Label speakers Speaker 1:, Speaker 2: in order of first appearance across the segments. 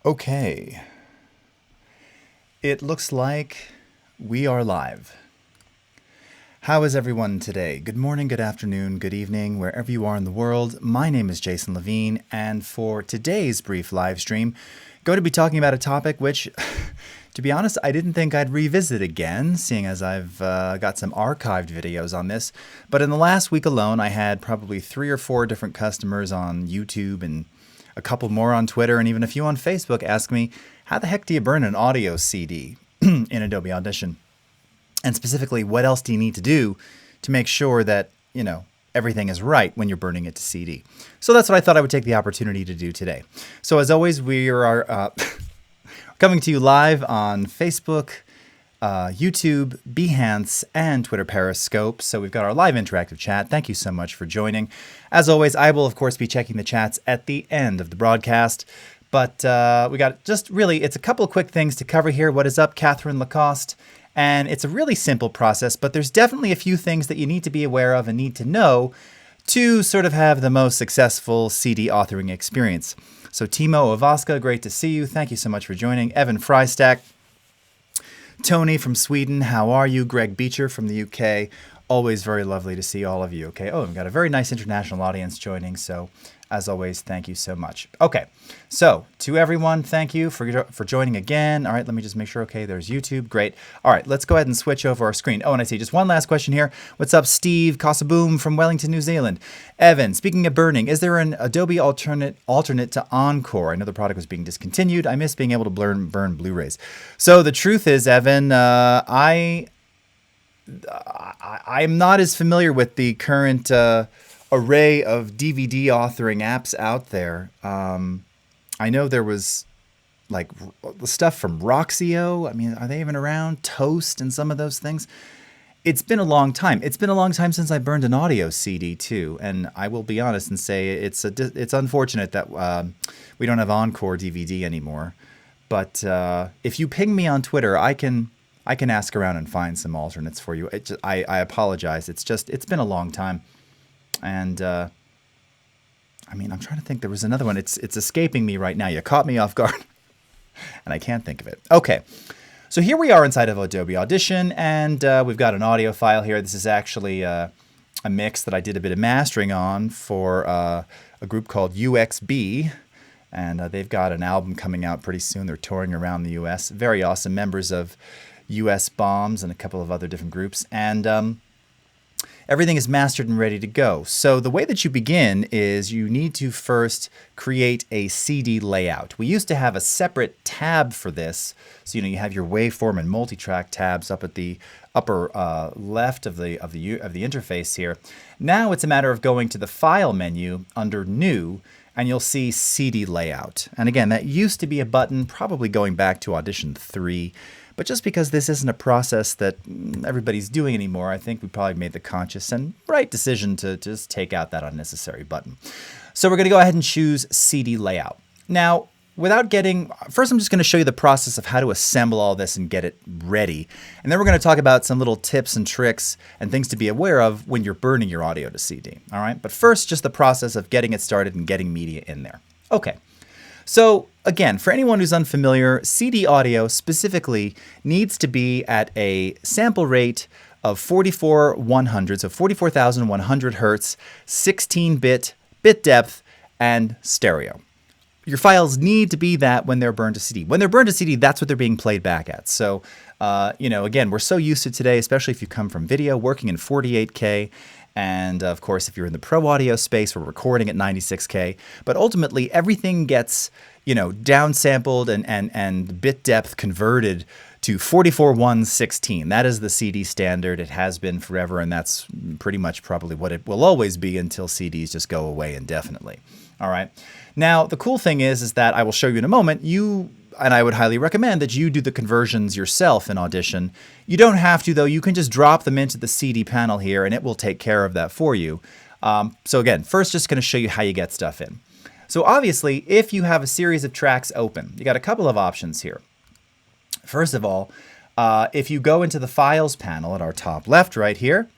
Speaker 1: Okay, it looks like we are live. How is everyone today? Good morning, good afternoon, good evening, wherever you are in the world. My name is Jason Levine, and for today's brief live stream, I'm going to be talking about a topic which, to be honest, I didn't think I'd revisit again, seeing as I've got some archived videos on this. But in the last week alone, I had probably 3 or 4 different customers on YouTube and a couple more on Twitter and even a few on Facebook ask me, how the heck do you burn an audio CD in Adobe Audition? And specifically, what else do you need to do to make sure that, everything is right when you're burning it to CD? So that's what I thought I would take the opportunity to do today. So as always, we are coming to you live on Facebook, YouTube, Behance, and Twitter Periscope. So we've got our live interactive chat. Thank you so much for joining. As always, I will, of course, be checking the chats at the end of the broadcast. But we got it's a couple of quick things to cover here. What is up, Catherine Lacoste? And it's a really simple process, but there's definitely a few things that you need to be aware of and need to know to sort of have the most successful CD authoring experience. So Timo Ovaska, great to see you. Thank you so much for joining. Evan Frystack. Tony from Sweden, how are you? Greg Beecher from the UK, always very lovely to see all of you. Okay, we've got a very nice international audience joining, so as always, thank you so much. Okay, so to everyone, thank you for joining again. All right, let me just make sure. Okay, there's YouTube, great. All right, let's go ahead and switch over our screen. Oh, and I see just one last question here. What's up, Steve Casaboom from Wellington, New Zealand? Evan, speaking of burning, is there an Adobe alternate to Encore? I know the product was being discontinued. I miss being able to burn Blu-rays. So the truth is, Evan, I'm not as familiar with the current array of DVD authoring apps out there. I know there was like the stuff from Roxio. I mean, are they even around? Toast and some of those things. It's been a long time. It's been a long time since I burned an audio CD too. And I will be honest and say it's unfortunate that we don't have Encore DVD anymore. But if you ping me on Twitter, I can ask around and find some alternates for you. I apologize. It's been a long time. And I'm trying to think. There was another one. It's escaping me right now. You caught me off guard, and I can't think of it. Okay, so here we are inside of Adobe Audition, and we've got an audio file here. This is actually a mix that I did a bit of mastering on for a group called UXB, and they've got an album coming out pretty soon. They're touring around the U.S. Very awesome members of US Bombs and a couple of other different groups, and everything is mastered and ready to go. So the way that you begin is you need to first create a CD layout. We used to have a separate tab for this. So you have your waveform and multi-track tabs up at the upper left of the interface here. Now it's a matter of going to the File menu under New, and you'll see CD layout. And again, that used to be a button, probably going back to Audition 3. But just because this isn't a process that everybody's doing anymore, I think we probably made the conscious and right decision to just take out that unnecessary button. So we're going to go ahead and choose CD layout. Now, first I'm just going to show you the process of how to assemble all this and get it ready. And then we're going to talk about some little tips and tricks and things to be aware of when you're burning your audio to CD. All right, but first, just the process of getting it started and getting media in there. Okay. So again, for anyone who's unfamiliar, CD audio specifically needs to be at a sample rate of 44,100, so 44,100 hertz, 16-bit, bit depth, and stereo. Your files need to be that when they're burned to CD. When they're burned to CD, that's what they're being played back at. So, again, we're so used to today, especially if you come from video, working in 48K. And of course, if you're in the pro audio space, we're recording at 96K. But ultimately, everything gets, downsampled and bit depth converted to 44,116. That is the CD standard. It has been forever, and that's pretty much probably what it will always be until CDs just go away indefinitely. All right. Now, the cool thing is that I will show you in a moment, and I would highly recommend that you do the conversions yourself in Audition. You don't have to, though. You can just drop them into the CD panel here, and it will take care of that for you. So again, first just going to show you how you get stuff in. So obviously, if you have a series of tracks open, you got a couple of options here. First of all, if you go into the Files panel at our top left right here,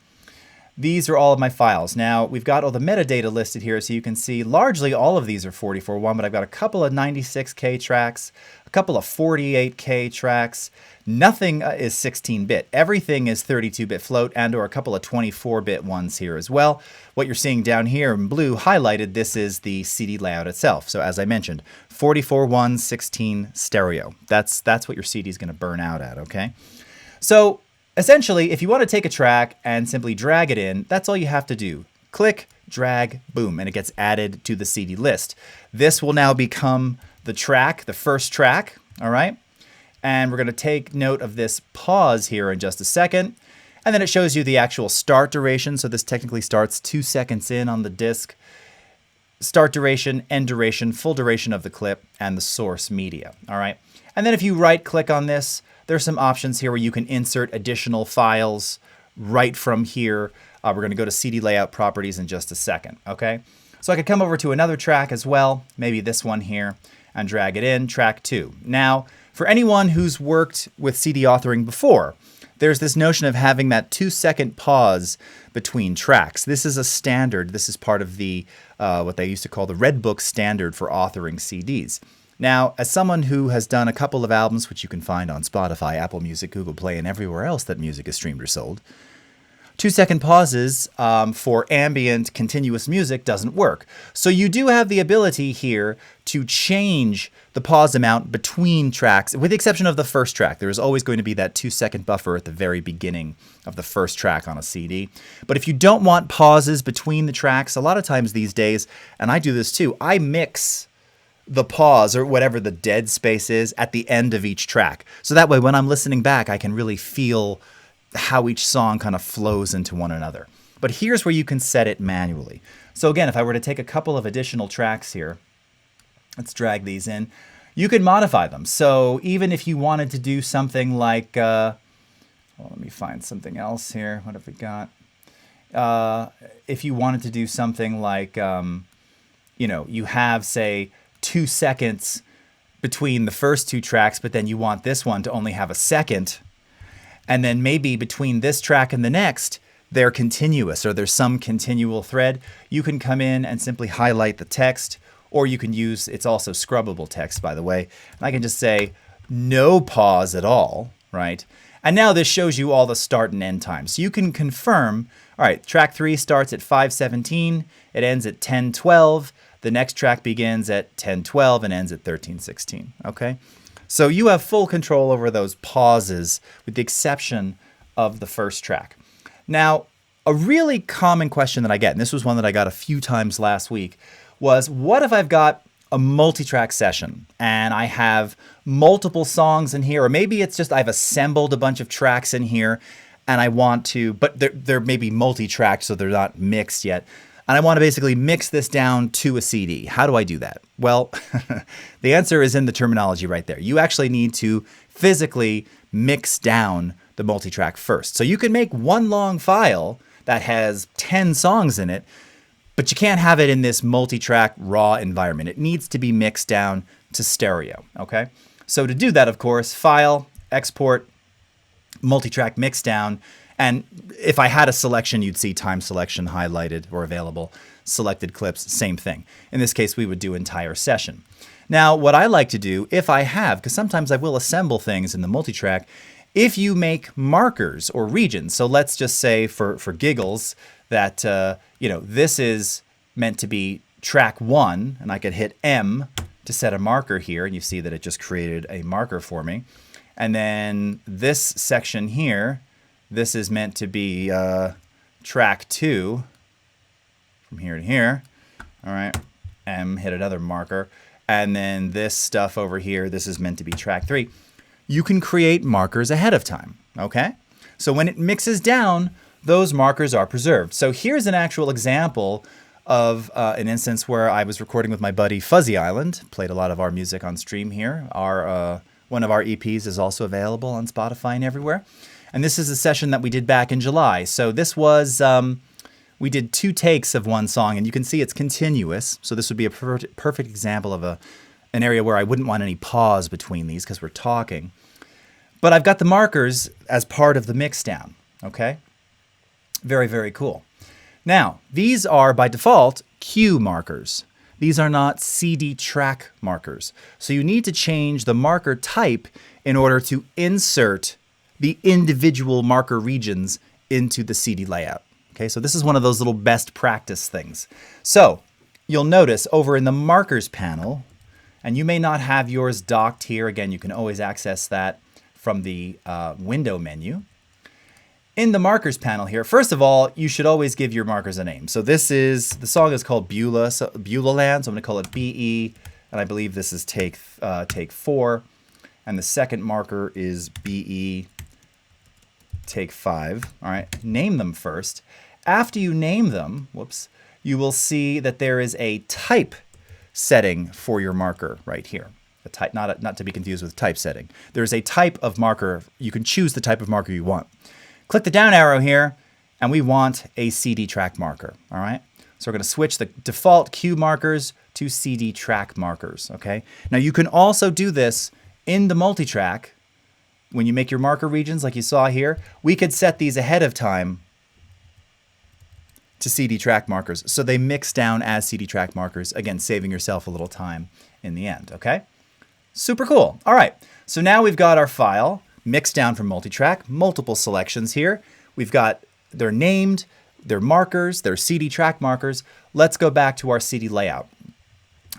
Speaker 1: these are all of my files. Now, we've got all the metadata listed here, so you can see largely all of these are 44.1, but I've got a couple of 96K tracks, a couple of 48K tracks. Nothing is 16-bit. Everything is 32-bit float and or a couple of 24-bit ones here as well. What you're seeing down here in blue highlighted, this is the CD layout itself. So as I mentioned, 44.1, 16 stereo. That's what your CD is going to burn out at, okay? So essentially, if you want to take a track and simply drag it in, that's all you have to do. Click, drag, boom, and it gets added to the CD list. This will now become the track, the first track, all right? And we're going to take note of this pause here in just a second. And then it shows you the actual start duration. So this technically starts 2 seconds in on the disc. Start duration, end duration, full duration of the clip, and the source media, all right? And then if you right-click on this, there's some options here where you can insert additional files right from here. We're going to go to CD layout properties in just a second, okay? So I could come over to another track as well, maybe this one here, and drag it in, track 2. Now, for anyone who's worked with CD authoring before, there's this notion of having that 2-second pause between tracks. This is a standard. This is part of the what they used to call the Red Book standard for authoring CDs. Now, as someone who has done a couple of albums, which you can find on Spotify, Apple Music, Google Play, and everywhere else that music is streamed or sold, 2-second pauses for ambient continuous music doesn't work. So you do have the ability here to change the pause amount between tracks, with the exception of the first track. There is always going to be that 2-second buffer at the very beginning of the first track on a CD. But if you don't want pauses between the tracks, a lot of times these days, and I do this too, I mix the pause or whatever the dead space is at the end of each track. So that way when I'm listening back, I can really feel how each song kind of flows into one another. But here's where you can set it manually. So again, if I were to take a couple of additional tracks here, let's drag these in, you can modify them. So even if you wanted to do something like, well, let me find something else here. What have we got? If you wanted to do something like, you know, you have, say, 2 seconds between the first two tracks, but then you want this one to only have a second. And then maybe between this track and the next, they're continuous or there's some continual thread. You can come in and simply highlight the text, or you can use, it's also scrubbable text, by the way. And I can just say no pause at all, right? And now this shows you all the start and end times. So you can confirm, all right, track 3 starts at 5:17, it ends at 10:12. The next track begins at 10:12 and ends at 13:16, okay? So you have full control over those pauses with the exception of the first track. Now, a really common question that I get, and this was one that I got a few times last week, was what if I've got a multi-track session and I have multiple songs in here, or maybe it's just I've assembled a bunch of tracks in here and I want to, but they're maybe multi-tracked so they're not mixed yet. And I want to basically mix this down to a CD. How do I do that? Well, the answer is in the terminology right there. You actually need to physically mix down the multitrack first. So you can make one long file that has 10 songs in it, but you can't have it in this multitrack raw environment. It needs to be mixed down to stereo, okay? So to do that, of course, File, Export, Multitrack Mixdown. And if I had a selection, you'd see time selection highlighted or available, selected clips, same thing. In this case, we would do entire session. Now, what I like to do, if I have, because sometimes I will assemble things in the multitrack, if you make markers or regions, so let's just say for giggles that, you know, this is meant to be track 1, and I could hit M to set a marker here, and you see that it just created a marker for me. And then this section here, this is meant to be track 2 from here to here. All right, M, hit another marker. And then this stuff over here, this is meant to be track 3. You can create markers ahead of time, okay? So when it mixes down, those markers are preserved. So here's an actual example of an instance where I was recording with my buddy Fuzzy Island, played a lot of our music on stream here. One of our EPs is also available on Spotify and everywhere. And this is a session that we did back in July. So this was, we did 2 takes of one song, and you can see it's continuous. So this would be a perfect example of an area where I wouldn't want any pause between these because we're talking. But I've got the markers as part of the mix down, okay? Very, very cool. Now, these are by default cue markers. These are not CD track markers. So you need to change the marker type in order to insert the individual marker regions into the CD layout. Okay, so this is one of those little best practice things. So you'll notice over in the markers panel, and you may not have yours docked here. Again, you can always access that from the window menu. In the markers panel here, first of all, you should always give your markers a name. So the song is called Beulah, Beulah Land, so I'm gonna call it BE, and I believe this is take 4. And the second marker is BE, take 5. All right, name them first. After you name them, you will see that there is a type setting for your marker right here. A type, not to be confused with typesetting. There's a type of marker. You can choose the type of marker you want. Click the down arrow here, and we want a CD track marker, all right? So we're gonna switch the default cue markers to CD track markers, okay? Now you can also do this in the multitrack. When you make your marker regions like you saw here, we could set these ahead of time to CD track markers, so they mix down as CD track markers, again, saving yourself a little time in the end, okay? Super cool. All right, so now we've got our file mixed down from multitrack, multiple selections here. We've got, they're named, they're markers, they're CD track markers. Let's go back to our CD layout.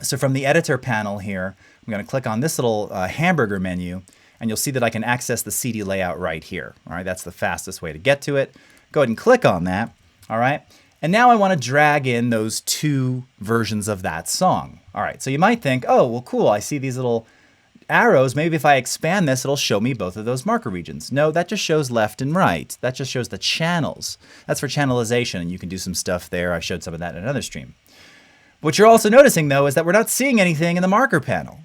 Speaker 1: So from the editor panel here, I'm gonna click on this little hamburger menu, and you'll see that I can access the CD layout right here. All right, that's the fastest way to get to it. Go ahead and click on that, all right? And now I wanna drag in those 2 versions of that song. All right, so you might think, oh, well, cool, I see these little arrows. Maybe if I expand this, it'll show me both of those marker regions. No, that just shows left and right. That just shows the channels. That's for channelization, and you can do some stuff there. I showed some of that in another stream. What you're also noticing, though, is that we're not seeing anything in the marker panel.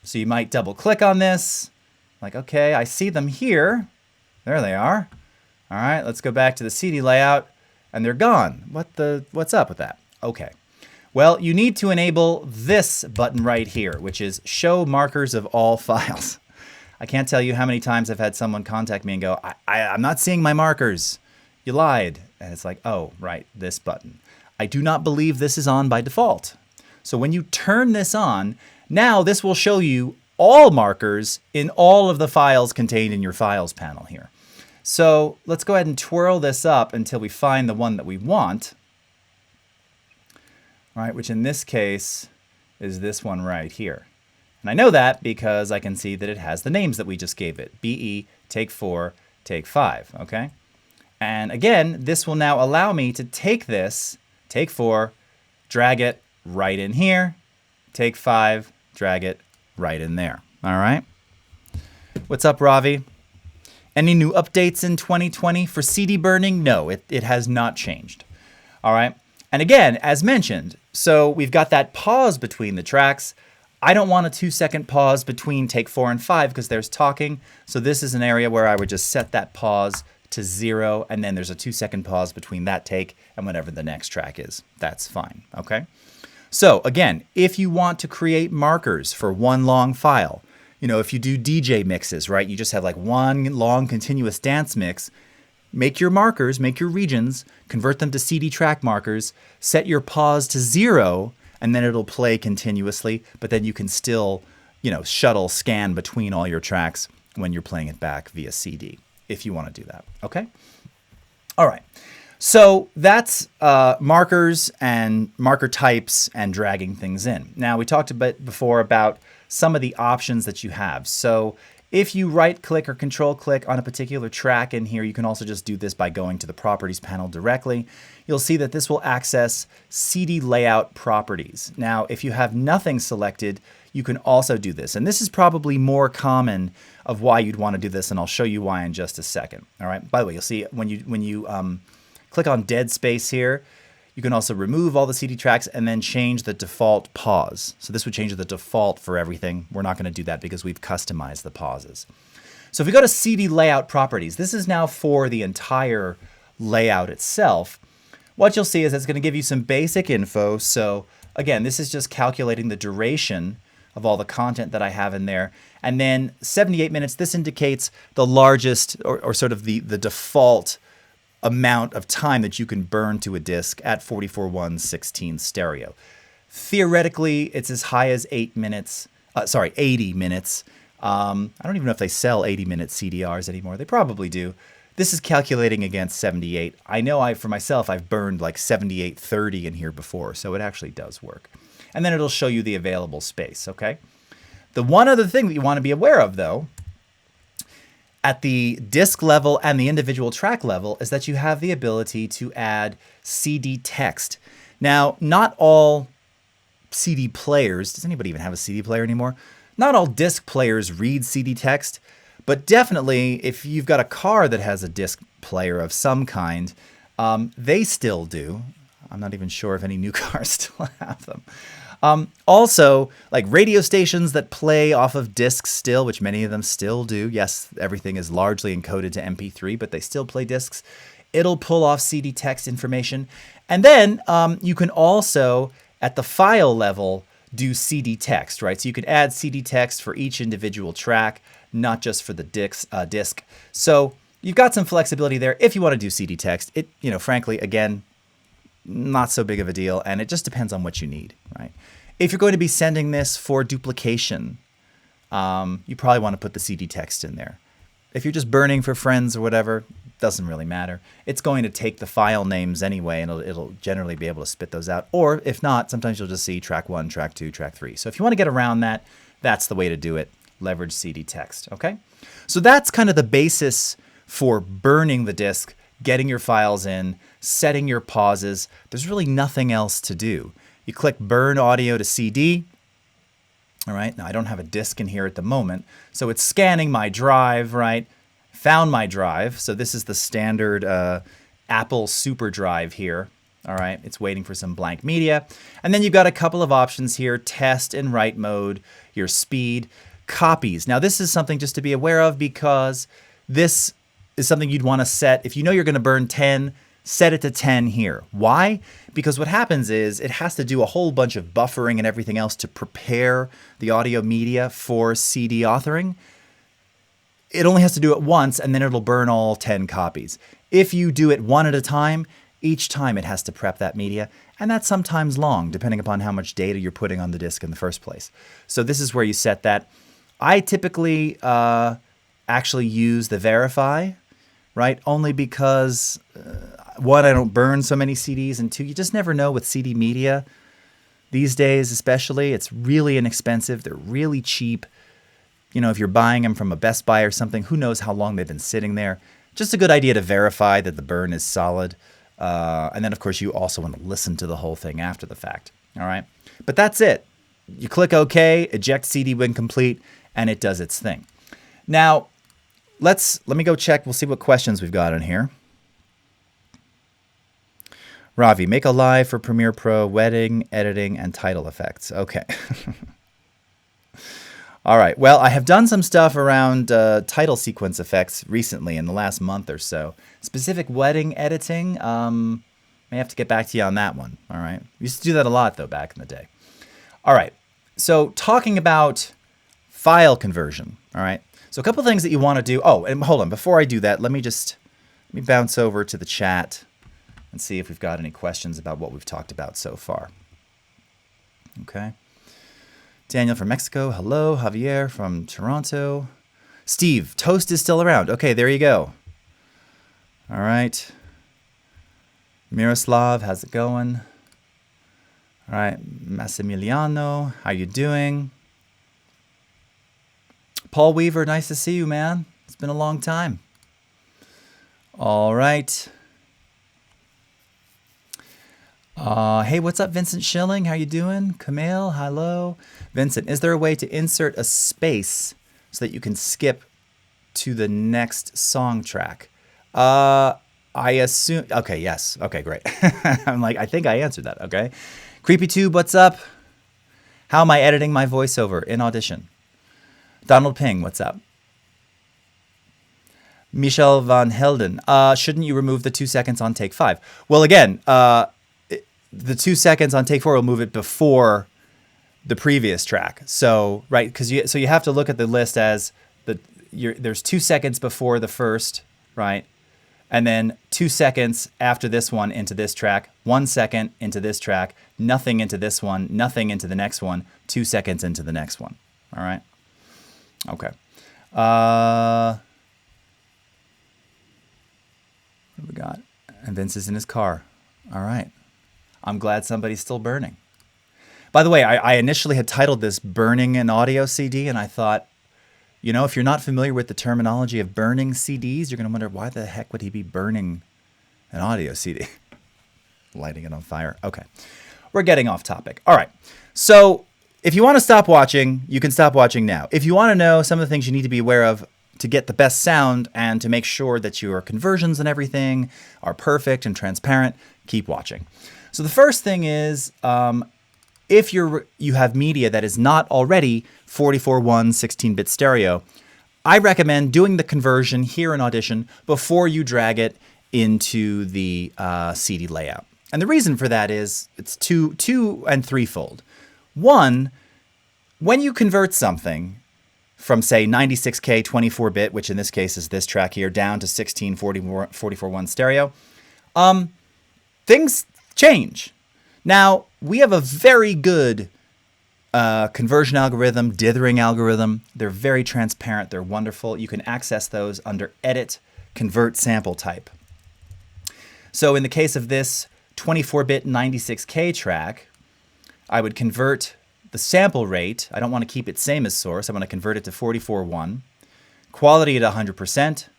Speaker 1: So you might double click on this, like, okay, I see them here. There they are. All right, let's go back to the CD layout, and they're gone. What's up with that? Okay. Well, you need to enable this button right here, which is Show Markers of All Files. I can't tell you how many times I've had someone contact me and go, I'm not seeing my markers. You lied. And it's like, oh, right, this button. I do not believe this is on by default. So when you turn this on, now this will show you all markers in all of the files contained in your Files panel here. So let's go ahead and twirl this up until we find the one that we want. Right, which in this case is this one right here. And I know that because I can see that it has the names that we just gave it. BE, take 4, take 5, okay? And again, this will now allow me to take this, take 4, drag it right in here, take 5, drag it right in there, all right? What's up, Ravi? Any new updates in 2020 for CD burning? No, it has not changed, all right? And again, as mentioned, so we've got that pause between the tracks. I don't want a 2-second pause between take 4 and 5 because there's talking. So this is an area where I would just set that pause to 0, and then there's a 2-second pause between that take and whatever the next track is. That's fine, okay? So again, if you want to create markers for one long file, you know, if you do DJ mixes, right? You just have like one long continuous dance mix. Make your markers, make your regions, convert them to CD track markers, set your pause to 0, and then it'll play continuously, but then you can still, you know, shuttle scan between all your tracks when you're playing it back via CD, if you want to do that, okay? All right, so that's markers and marker types and dragging things in. Now, we talked a bit before about some of the options that you have. So if you right-click or control-click on a particular track in here, you can also just do this by going to the Properties panel directly. You'll see that this will access CD layout properties. Now, if you have nothing selected, you can also do this. And this is probably more common of why you'd want to do this, and I'll show you why in just a second. All right. By the way, you'll see when you click on dead space here, you can also remove all the CD tracks and then change the default pause. So this would change the default for everything. We're not going to do that because we've customized the pauses. So if we go to CD layout properties, this is now for the entire layout itself. What you'll see is it's going to give you some basic info. So again, this is just calculating the duration of all the content that I have in there. And then 78 minutes, this indicates the largest or sort of the default amount of time that you can burn to a disc at 44:1:16 stereo. Theoretically, it's as high as 80 minutes. I don't even know if they sell 80-minute CDRs anymore. They probably do. This is calculating against 78. I know for myself, I've burned like 78:30 in here before, so it actually does work. And then it'll show you the available space, okay? The one other thing that you want to be aware of, though, at the disc level and the individual track level, is that you have the ability to add CD text. Now, not all CD players, does anybody even have a CD player anymore? Not all disc players read CD text, but definitely if you've got a car that has a disc player of some kind, they still do. I'm not even sure if any new cars still have them. Also, like radio stations that play off of discs still, which many of them still do. Yes, everything is largely encoded to MP3, but they still play discs. It'll pull off CD text information. And then you can also, at the file level, do CD text, right? So you can add CD text for each individual track, not just for the disc. So you've got some flexibility there if you want to do CD text. It, frankly, again, not so big of a deal, and it just depends on what you need, right? If you're going to be sending this for duplication, you probably want to put the CD text in there. If you're just burning for friends or whatever, doesn't really matter. It's going to take the file names anyway, and it'll generally be able to spit those out. Or if not, sometimes you'll just see track 1, track 2, track 3. So if you want to get around that, that's the way to do it. Leverage CD text, okay? So that's kind of the basis for burning the disc, getting your files in, setting your pauses. There's really nothing else to do. You click Burn Audio to CD. All right, now I don't have a disk in here at the moment, so it's scanning my drive, right? Found my drive, so this is the standard Apple Super Drive here. All right, it's waiting for some blank media. And then you've got a couple of options here, test and write mode, your speed, copies. Now this is something just to be aware of because this is something you'd want to set. If you know you're going to burn 10, set it to 10 here. Why? Because what happens is it has to do a whole bunch of buffering and everything else to prepare the audio media for CD authoring. It only has to do it once, and then it'll burn all 10 copies. If you do it one at a time, each time it has to prep that media, and that's sometimes long, depending upon how much data you're putting on the disk in the first place. So this is where you set that. I typically actually use the verify, right? Only because, one, I don't burn so many CDs, and two, you just never know with CD media. These days especially, it's really inexpensive. They're really cheap. If you're buying them from a Best Buy or something, who knows how long they've been sitting there. Just a good idea to verify that the burn is solid. And then, of course, you also want to listen to the whole thing after the fact. All right? But that's it. You click OK, eject CD when complete, and it does its thing. Now, let me go check. We'll see what questions we've got in here. Ravi, make a live for Premiere Pro, wedding, editing, and title effects. Okay. All right. Well, I have done some stuff around title sequence effects recently in the last month or so. Specific wedding editing, may have to get back to you on that one. All right. We used to do that a lot, though, back in the day. All right. So talking about file conversion. All right. So a couple things that you want to do. Oh, and hold on. Before I do that, let me bounce over to the chat and see if we've got any questions about what we've talked about so far. Okay. Daniel from Mexico. Hello. Javier from Toronto. Steve, Toast is still around. Okay, there you go. All right. Miroslav, how's it going? All right. Massimiliano, how you doing? Paul Weaver, nice to see you, man. It's been a long time. All right. Hey, what's up, Vincent Schilling? How you doing? Camille, hello. Vincent, is there a way to insert a space so that you can skip to the next song track? I assume, okay, yes. Okay, great. I'm like, I think I answered that, okay. CreepyTube, what's up? How am I editing my voiceover in Audition? Donald Ping, what's up? Michelle Van Helden, shouldn't you remove the 2 seconds on take 5? Well, again, the 2 seconds on take 4 will move it before the previous track. So, right, because you have to look at the list as there's 2 seconds before the first, right? And then 2 seconds after this one into this track, 1 second into this track, nothing into this one, nothing into the next one, 2 seconds into the next one. All right? Okay. What have we got? And Vince is in his car. All right. I'm glad somebody's still burning. By the way, I initially had titled this Burning an Audio CD, and I thought, you know, if you're not familiar with the terminology of burning CDs, you're going to wonder, why the heck would he be burning an audio CD? Lighting it on fire. Okay. We're getting off topic. All right. So if you want to stop watching, you can stop watching now. If you want to know some of the things you need to be aware of to get the best sound and to make sure that your conversions and everything are perfect and transparent, keep watching. So the first thing is, if you have media that is not already 44:1 16-bit stereo, I recommend doing the conversion here in Audition before you drag it into the CD layout. And the reason for that is it's two and threefold. One, when you convert something from, say, 96K 24-bit, which in this case is this track here, down to 16 44:1 stereo, things change. Now, we have a very good conversion algorithm, dithering algorithm. They're very transparent. They're wonderful. You can access those under Edit, Convert Sample Type. So in the case of this 24-bit 96K track, I would convert the sample rate. I don't want to keep it same as source. I want to convert it to 44:1. Quality at 100%.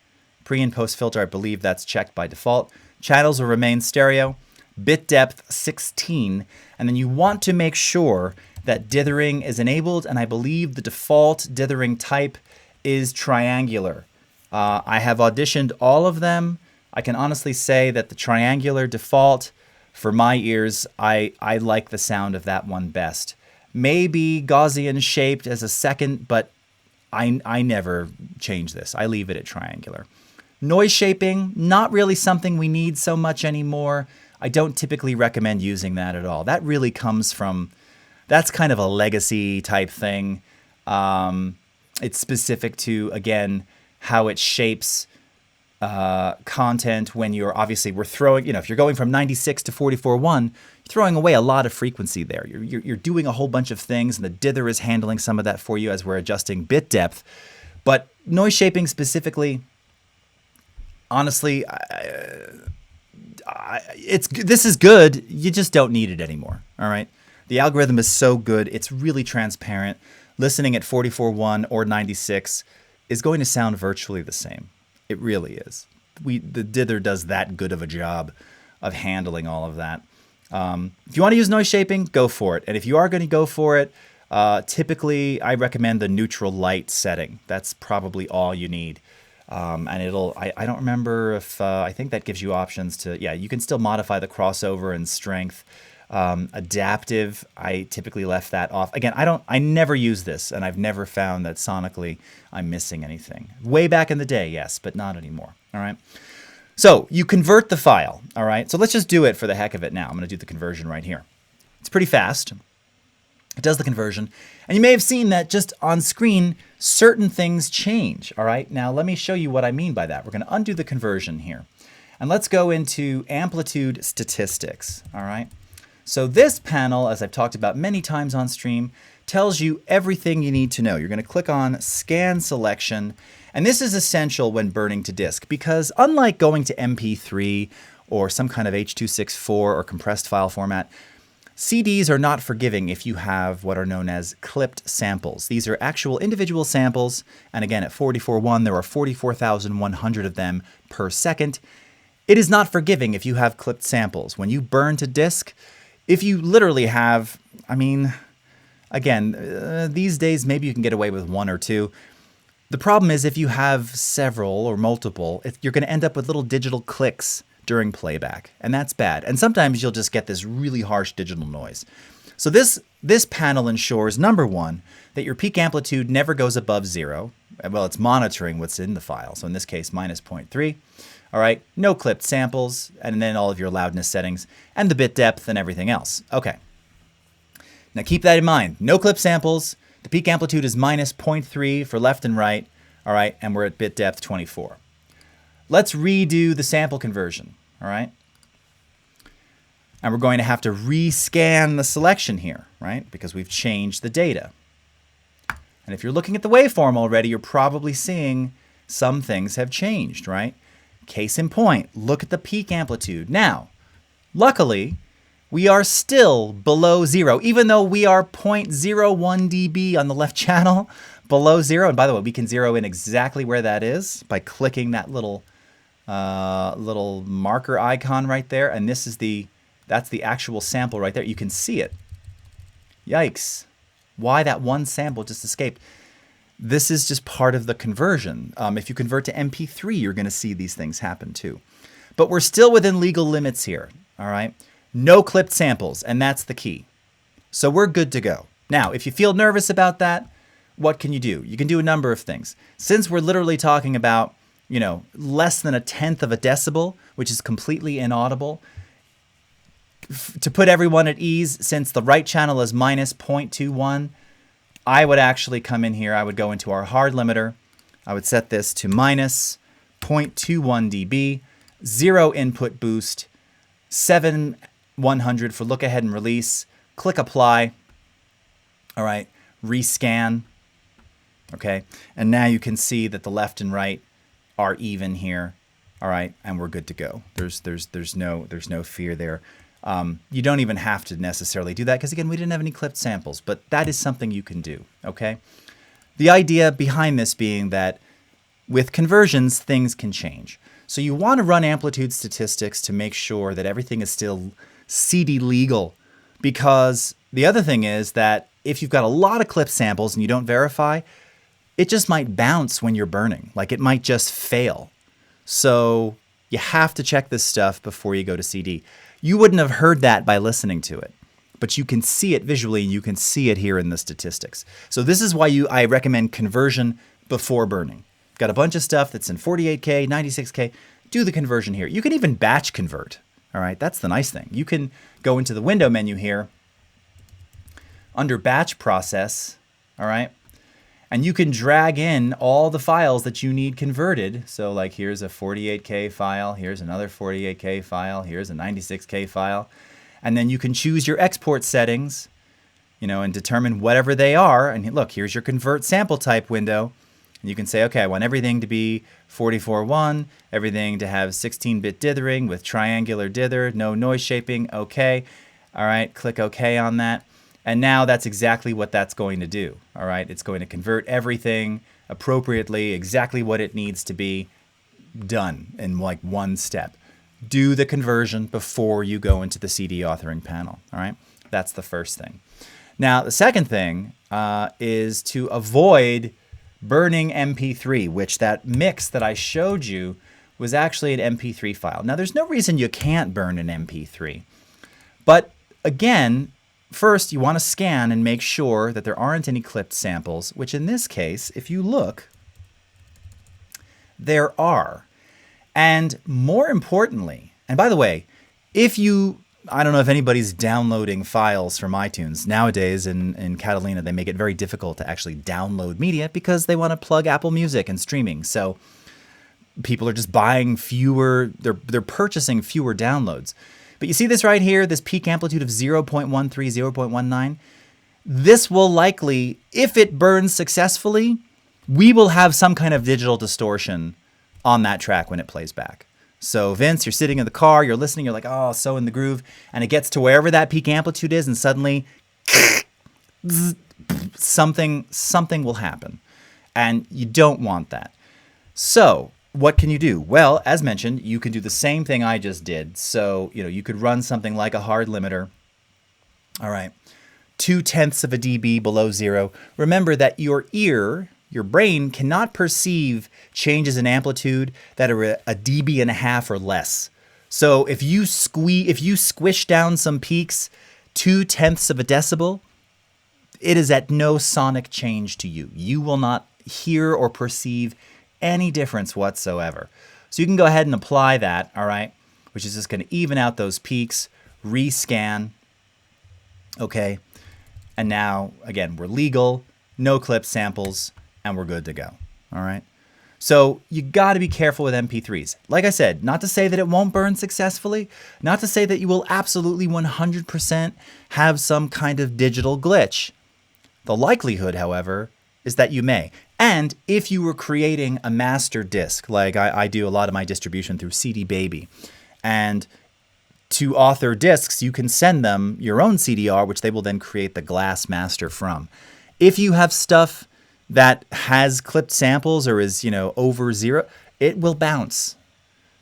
Speaker 1: Pre and post filter, I believe that's checked by default. Channels will remain stereo. Bit depth 16. And then you want to make sure that dithering is enabled. And I believe the default dithering type is triangular. I have auditioned all of them. I can honestly say that the triangular default, for my ears, I like the sound of that one best. Maybe Gaussian shaped as a second, but I never change this. I leave it at triangular. Noise shaping, not really something we need so much anymore. I don't typically recommend using that at all. That really comes from, that's kind of a legacy type thing. It's specific to, again, how it shapes content when you're obviously, we're throwing, if you're going from 96 to 44:1, you're throwing away a lot of frequency there. You're doing a whole bunch of things, and the dither is handling some of that for you as we're adjusting bit depth. But noise shaping specifically, honestly, this is good. You just don't need it anymore. All right. The algorithm is so good. It's really transparent. Listening at 44:1 or 96 is going to sound virtually the same. It really is. The dither does that good of a job of handling all of that. If you want to use noise shaping, go for it. And if you are going to go for it, typically I recommend the neutral light setting. That's probably all you need. And it'll, I don't remember if, I think that gives you options to, yeah, you can still modify the crossover and strength. Adaptive, I typically left that off. Again, I never use this, and I've never found that sonically I'm missing anything. Way back in the day, yes, but not anymore. All right. So you convert the file. All right. So let's just do it for the heck of it now. I'm going to do the conversion right here. It's pretty fast. It does the conversion. And you may have seen that just on screen, certain things change. All right. Now let me show you what I mean by that. We're going to undo the conversion here. And let's go into Amplitude Statistics. All right. So this panel, as I've talked about many times on stream, tells you everything you need to know. You're going to click on Scan Selection. And this is essential when burning to disk because unlike going to MP3 or some kind of H.264 or compressed file format, CDs are not forgiving if you have what are known as clipped samples. These are actual individual samples. And again, at 44:1, there are 44,100 of them per second. It is not forgiving if you have clipped samples. When you burn to disk, if you literally have, I mean, again, these days maybe you can get away with one or two. The problem is if you have several or multiple, you're going to end up with little digital clicks during playback, and that's bad. And sometimes you'll just get this really harsh digital noise. So this panel ensures, number one, that your peak amplitude never goes above 0. Well, it's monitoring what's in the file. So in this case, minus 0.3. All right, no clipped samples, and then all of your loudness settings, and the bit depth and everything else. Okay. Now keep that in mind. No clip samples. The peak amplitude is minus 0.3 for left and right. All right, and we're at bit depth 24. let's redo the sample conversion, all right? And we're going to have to rescan the selection here, right? Because we've changed the data. And if you're looking at the waveform already, you're probably seeing some things have changed, right? Case in point, look at the peak amplitude. Now, luckily, we are still below 0, even though we are 0.01 dB on the left channel below 0. And by the way, we can zero in exactly where that is by clicking that little marker icon right there. And this is that's the actual sample right there. You can see it. Yikes. Why that one sample just escaped? This is just part of the conversion. If you convert to MP3, you're going to see these things happen too. But we're still within legal limits here, all right? No clipped samples, and that's the key. So we're good to go. Now, if you feel nervous about that, what can you do? You can do a number of things. Since we're literally talking about, you know, less than 1/10 of a decibel, which is completely inaudible, to put everyone at ease, since the right channel is minus 0.21, I would actually come in here. I would go into our hard limiter. I would set this to minus 0.21 dB, 0 input boost, 7/100 for look ahead and release. Click apply. All right, rescan. Okay, and now you can see that the left and right are even here. All right, and we're good to go. There's no fear there. You don't even have to necessarily do that because, again, we didn't have any clipped samples, but that is something you can do, okay? The idea behind this being that with conversions, things can change. So you want to run Amplitude Statistics to make sure that everything is still CD legal, because the other thing is that if you've got a lot of clipped samples and you don't verify, it just might bounce when you're burning. Like, it might just fail. So you have to check this stuff before you go to CD. You wouldn't have heard that by listening to it, but you can see it visually, and you can see it here in the statistics. So this is why I recommend conversion before burning. Got a bunch of stuff that's in 48K, 96K. Do the conversion here. You can even batch convert. All right, that's the nice thing. You can go into the window menu here under batch process, all right, and you can drag in all the files that you need converted. So like, here's a 48K file, here's another 48K file, here's a 96K file. And then you can choose your export settings, you know, and determine whatever they are. And look, here's your convert sample type window. And you can say, okay, I want everything to be 44.1, everything to have 16-bit dithering with triangular dither, no noise shaping, okay. All right, click okay on that. And now that's exactly what that's going to do, all right? It's going to convert everything appropriately, exactly what it needs to be done in like one step. Do the conversion before you go into the CD authoring panel, all right? That's the first thing. Now, the second thing is to avoid burning MP3, which that mix that I showed you was actually an MP3 file. Now, there's no reason you can't burn an MP3, but again, first, you want to scan and make sure that there aren't any clipped samples, which in this case, if you look, there are. And more importantly, and by the way, if you, I don't know if anybody's downloading files from iTunes. Nowadays in Catalina, they make it very difficult to actually download media because they want to plug Apple Music and streaming. So people are just buying fewer, they're purchasing fewer downloads. But you see this right here, this peak amplitude of 0.13, 0.19. This will likely, if it burns successfully, we will have some kind of digital distortion on that track when it plays back. So Vince, you're sitting in the car, you're listening, you're like, oh, so in the groove, and it gets to wherever that peak amplitude is, and suddenly something will happen. And you don't want that. So what can you do? Well, as mentioned, you can do the same thing I just did. So, you know, you could run something like a hard limiter. All right, 0.2 of a dB below 0. Remember that your ear, your brain cannot perceive changes in amplitude that are a dB and a half or less. So if you squish down some peaks 0.2 of a decibel, it is at no sonic change to you. You will not hear or perceive any difference whatsoever. So you can go ahead and apply that, all right, which is just going to even out those peaks, rescan, okay, and now, again, we're legal, no clip samples, and we're good to go, all right? So you got to be careful with MP3s. Like I said, not to say that it won't burn successfully, not to say that you will absolutely 100% have some kind of digital glitch. The likelihood, however, is that you may. And if you were creating a master disc, like I do a lot of my distribution through CD Baby, and to author discs, you can send them your own CDR, which they will then create the glass master from. If you have stuff that has clipped samples or is, over 0, it will bounce.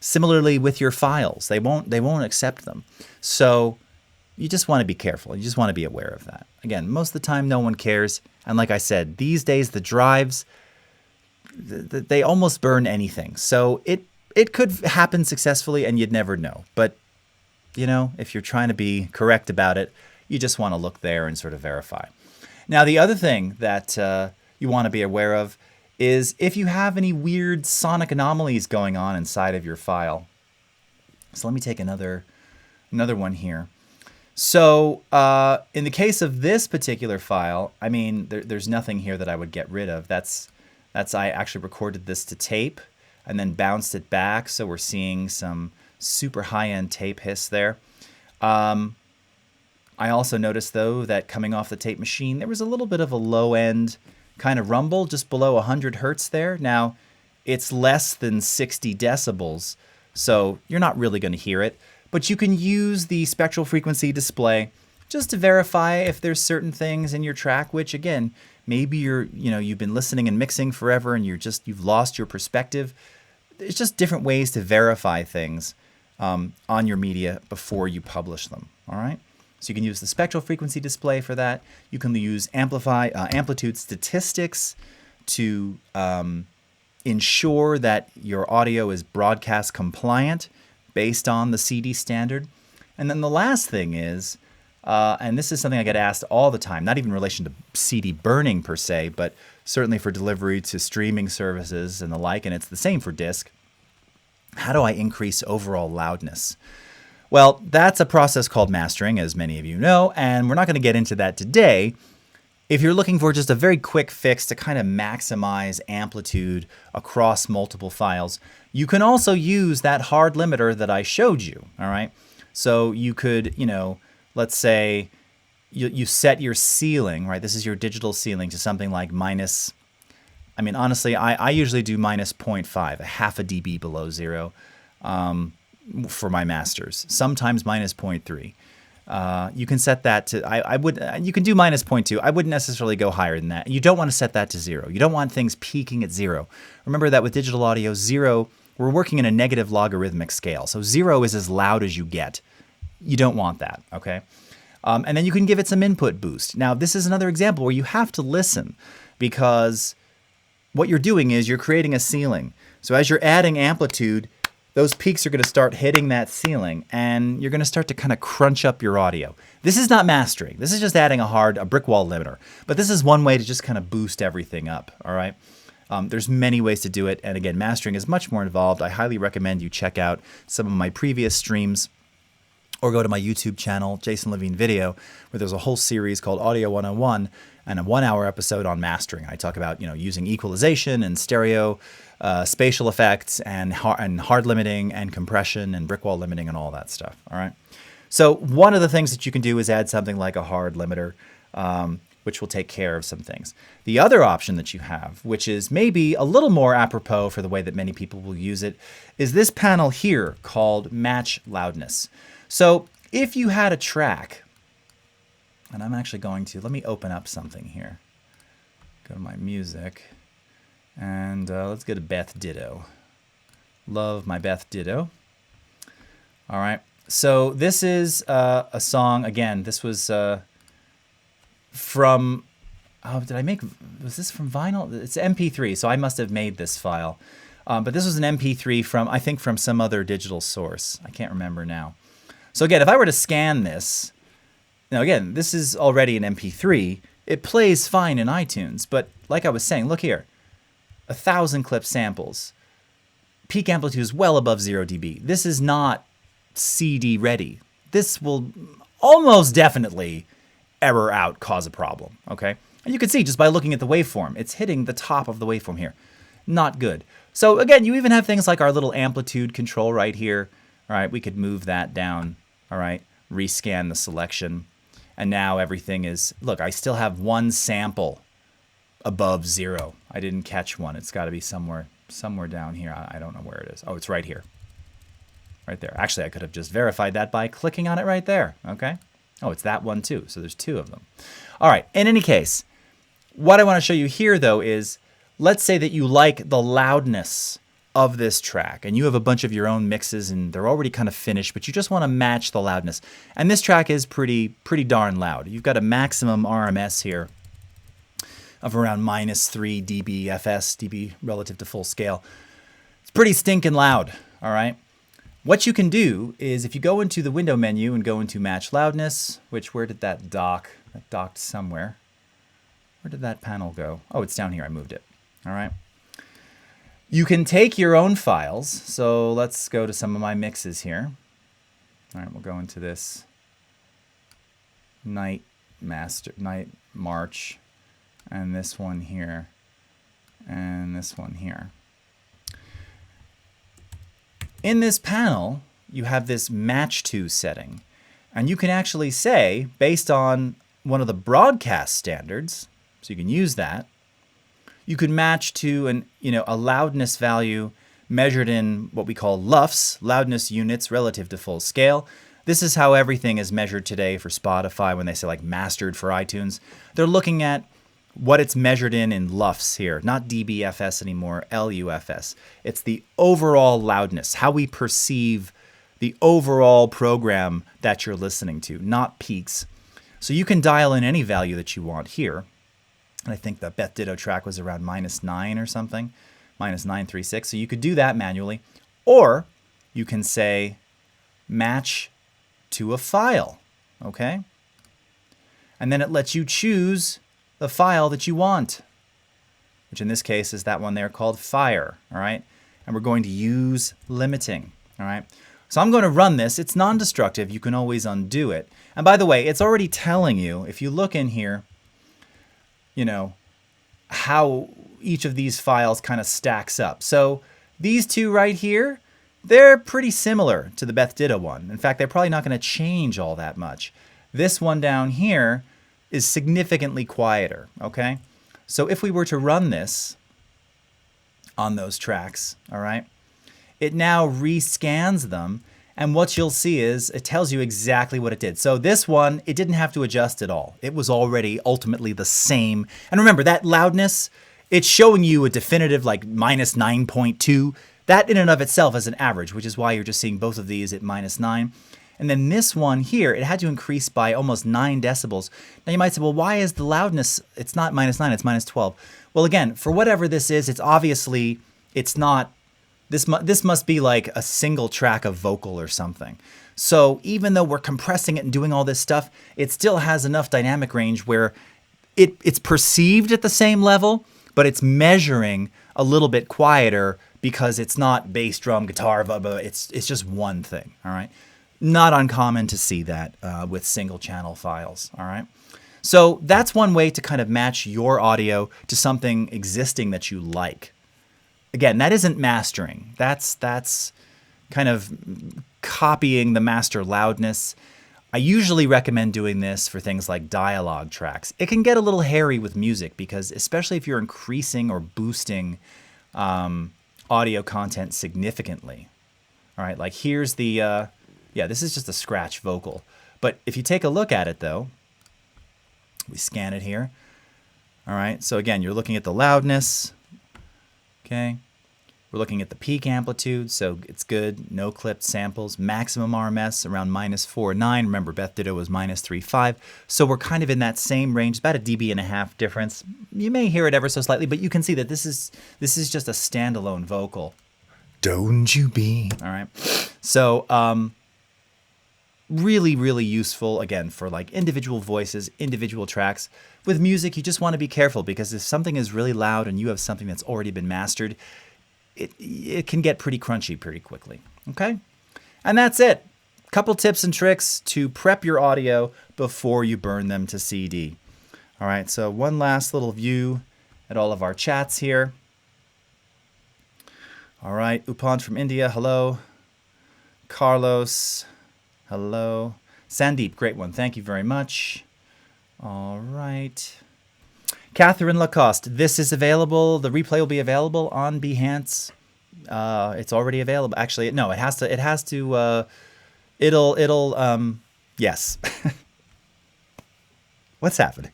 Speaker 1: Similarly with your files, they won't accept them. So you just want to be careful. You just want to be aware of that. Again, most of the time no one cares. And like I said, these days the drives, they almost burn anything. So it could happen successfully and you'd never know. But if you're trying to be correct about it, you just want to look there and sort of verify. Now, the other thing that you want to be aware of is if you have any weird sonic anomalies going on inside of your file. So let me take another one here. So in the case of this particular file, I mean, there's nothing here that I would get rid of. I actually recorded this to tape and then bounced it back. So we're seeing some super high-end tape hiss there. I also noticed, though, that coming off the tape machine, there was a little bit of a low-end kind of rumble just below 100 hertz there. Now, it's less than 60 decibels, so you're not really going to hear it. But you can use the spectral frequency display just to verify if there's certain things in your track, which, again, maybe you've been listening and mixing forever and you've lost your perspective. There's just different ways to verify things on your media before you publish them, all right? So you can use the spectral frequency display for that. You can use Amplitude Statistics to ensure that your audio is broadcast compliant based on the CD standard. And then the last thing is, and this is something I get asked all the time, not even in relation to CD burning per se, but certainly for delivery to streaming services and the like, and it's the same for disk. How do I increase overall loudness? Well, that's a process called mastering, as many of you know, and we're not going to get into that today. If you're looking for just a very quick fix to kind of maximize amplitude across multiple files, you can also use that hard limiter that I showed you, all right? So you could, let's say you set your ceiling, right? This is your digital ceiling to something like minus, honestly, I usually do minus 0.5, a half a dB below 0. For my masters, sometimes minus 0.3. You can set that to, you can do minus 0.2. I wouldn't necessarily go higher than that. You don't want to set that to 0. You don't want things peaking at 0. Remember that with digital audio, 0, we're working in a negative logarithmic scale. So 0 is as loud as you get. You don't want that, okay? And then you can give it some input boost. Now, this is another example where you have to listen because what you're doing is you're creating a ceiling. So as you're adding amplitude, those peaks are going to start hitting that ceiling, and you're going to start to kind of crunch up your audio. This is not mastering. This is just adding a brick wall limiter. But this is one way to just kind of boost everything up, all right? There's many ways to do it, and again, mastering is much more involved. I highly recommend you check out some of my previous streams or go to my YouTube channel, Jason Levine Video, where there's a whole series called Audio 101 and a 1-hour episode on mastering. I talk about using equalization and stereo, spatial effects and hard limiting and compression and brick wall limiting and all that stuff. All right. So one of the things that you can do is add something like a hard limiter, which will take care of some things. The other option that you have, which is maybe a little more apropos for the way that many people will use it, is this panel here called Match Loudness. So if you had a track, and I'm actually going to, let me open up something here. Go to my music. And let's go to Beth Ditto. Love my Beth Ditto. All right. So this is a song. Again, this was from, was this from vinyl? It's MP3, so I must have made this file. But this was an MP3 from some other digital source. I can't remember now. So again, if I were to scan this, now again, this is already an MP3. It plays fine in iTunes, but like I was saying, look here. 1,000 clip samples. Peak amplitude is well above 0 dB. This is not CD ready. This will almost definitely error out, cause a problem, okay? And you can see just by looking at the waveform, it's hitting the top of the waveform here. not good. So again, you even have things like our little amplitude control right here. All right, we could move that down. All right, rescan the selection. And now everything is, look, I still have one sample above 0. I didn't catch one. It's got to be somewhere down here. I don't know where it is. Oh, it's right here. Right there. Actually, I could have just verified that by clicking on it right there. Okay. Oh, it's that one too. So there's 2 of them. All right. In any case, what I want to show you here, though, is let's say that you like the loudness of this track and you have a bunch of your own mixes and they're already kind of finished, but you just want to match the loudness. And this track is pretty darn loud. You've got a maximum RMS here of around -3 dB relative to full scale. It's pretty stinking loud, all right? What you can do is if you go into the window menu and go into match loudness, which where did that dock? That docked somewhere. Where did that panel go? Oh, it's down here. I moved it. All right. You can take your own files. So let's go to some of my mixes here. All right, we'll go into this night march, and this one here, and this one here. In this panel, you have this match to setting, and you can actually say, based on one of the broadcast standards, so you can use that, you could match to a loudness value measured in what we call LUFS, loudness units relative to full scale. This is how everything is measured today for Spotify when they say like mastered for iTunes. They're looking at what it's measured in LUFS here, not dBFS anymore, LUFS. It's the overall loudness, how we perceive the overall program that you're listening to, not peaks. So you can dial in any value that you want here. And I think the Beth Ditto track was around -9 or something, -936. So you could do that manually. Or you can say match to a file, okay? And then it lets you choose the file that you want, which in this case is that one there called fire, all right? And we're going to use limiting, all right? So I'm going to run this. It's non-destructive. You can always undo it. And by the way, it's already telling you, if you look in here, you know, how each of these files kind of stacks up. So these two right here, they're pretty similar to the Beth Ditto one. In fact, they're probably not going to change all that much. This one down here is significantly quieter, okay? So if we were to run this on those tracks, all right, it now rescans them, and what you'll see is it tells you exactly what it did. So this one, it didn't have to adjust at all. It was already ultimately the same. And remember, that loudness, it's showing you a definitive like -9.2. That in and of itself is an average, which is why you're just seeing both of these at -9. And then this one here, it had to increase by almost 9 decibels. Now you might say, well, why is the loudness, it's not -9, it's -12. Well, again, for whatever this is, it's obviously, it's not, this must be like a single track of vocal or something. So even though we're compressing it and doing all this stuff, it still has enough dynamic range where it's perceived at the same level, but it's measuring a little bit quieter because it's not bass, drum, guitar, blah, blah, it's just one thing, all right? Not uncommon to see that with single channel files, all right? So that's one way to kind of match your audio to something existing that you like. Again, that isn't mastering. That's kind of copying the master loudness. I usually recommend doing this for things like dialogue tracks. It can get a little hairy with music because especially if you're increasing or boosting audio content significantly. All right, like here's the, yeah, this is just a scratch vocal. But if you take a look at it though, we scan it here. All right, so again, you're looking at the loudness. Okay, we're looking at the peak amplitude, so it's good. No clipped samples. Maximum RMS around -4.9. Remember, Beth Ditto was -3.5. So we're kind of in that same range, about a dB difference. You may hear it ever so slightly, but you can see that this is just a standalone vocal. Don't you be? All right. So really, really useful, again, for like individual voices, individual tracks. With music, you just want to be careful because if something is really loud and you have something that's already been mastered, it can get pretty crunchy pretty quickly, okay? And that's it. Couple tips and tricks to prep your audio before you burn them to CD. All right, so one last little view at all of our chats here. All right, Upant from India, hello. Carlos, hello. Sandeep, great one. Thank you very much. All right. Catherine Lacoste, this is available. The replay will be available on Behance. It's already available. Actually, no, it has to, yes. What's happening?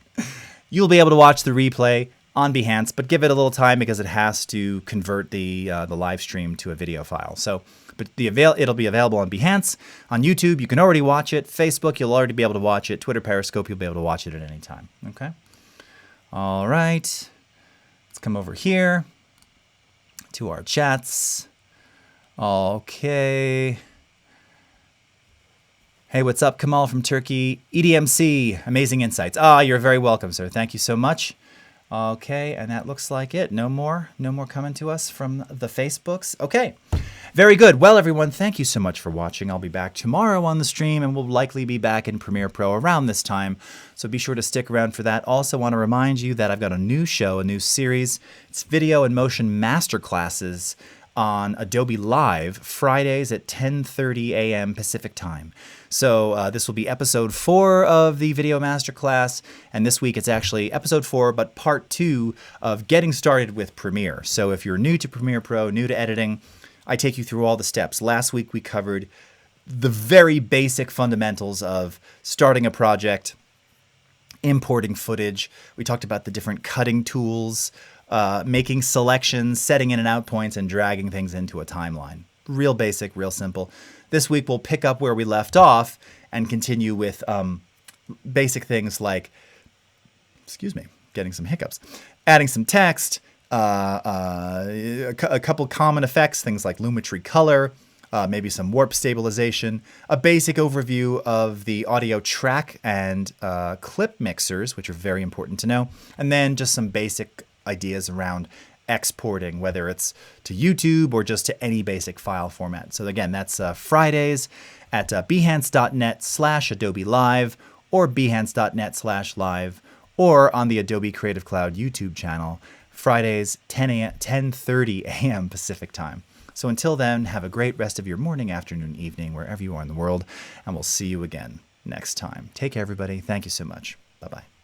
Speaker 1: You'll be able to watch the replay on Behance, but give it a little time because it has to convert the live stream to a video file. So, but it'll be available on Behance, on YouTube. You can already watch it. Facebook, you'll already be able to watch it. Twitter, Periscope, you'll be able to watch it at any time. Okay. All right. Let's come over here to our chats. Okay. Hey, what's up? Kamal from Turkey. EDMC, amazing insights. You're very welcome, sir. Thank you so much. Okay, and that looks like it. No more coming to us from the Facebooks. Okay, very good. Well, everyone, thank you so much for watching. I'll be back tomorrow on the stream, and we'll likely be back in Premiere Pro around this time. So be sure to stick around for that. Also want to remind you that I've got a new show, a new series. It's video and motion masterclasses on Adobe Live, Fridays at 10:30 a.m. Pacific time. So this will be episode 4 of the video masterclass, and this week it's actually episode 4, but part 2 of getting started with Premiere. So if you're new to Premiere Pro, new to editing, I take you through all the steps. Last week we covered the very basic fundamentals of starting a project, importing footage. We talked about the different cutting tools, making selections, setting in and out points, and dragging things into a timeline. Real basic, real simple. This week we'll pick up where we left off and continue with basic things like, excuse me, getting some hiccups, adding some text, a couple common effects, things like Lumetri color, maybe some warp stabilization, a basic overview of the audio track and clip mixers, which are very important to know, and then just some basic ideas around exporting, whether it's to YouTube or just to any basic file format. So again, that's Fridays at behance.net/Adobe Live or behance.net/live or on the Adobe Creative Cloud YouTube channel, Fridays 10:30 a.m. Pacific time. So until then, have a great rest of your morning, afternoon, evening, wherever you are in the world, and we'll see you again next time. Take care, everybody. Thank you so much. Bye-bye.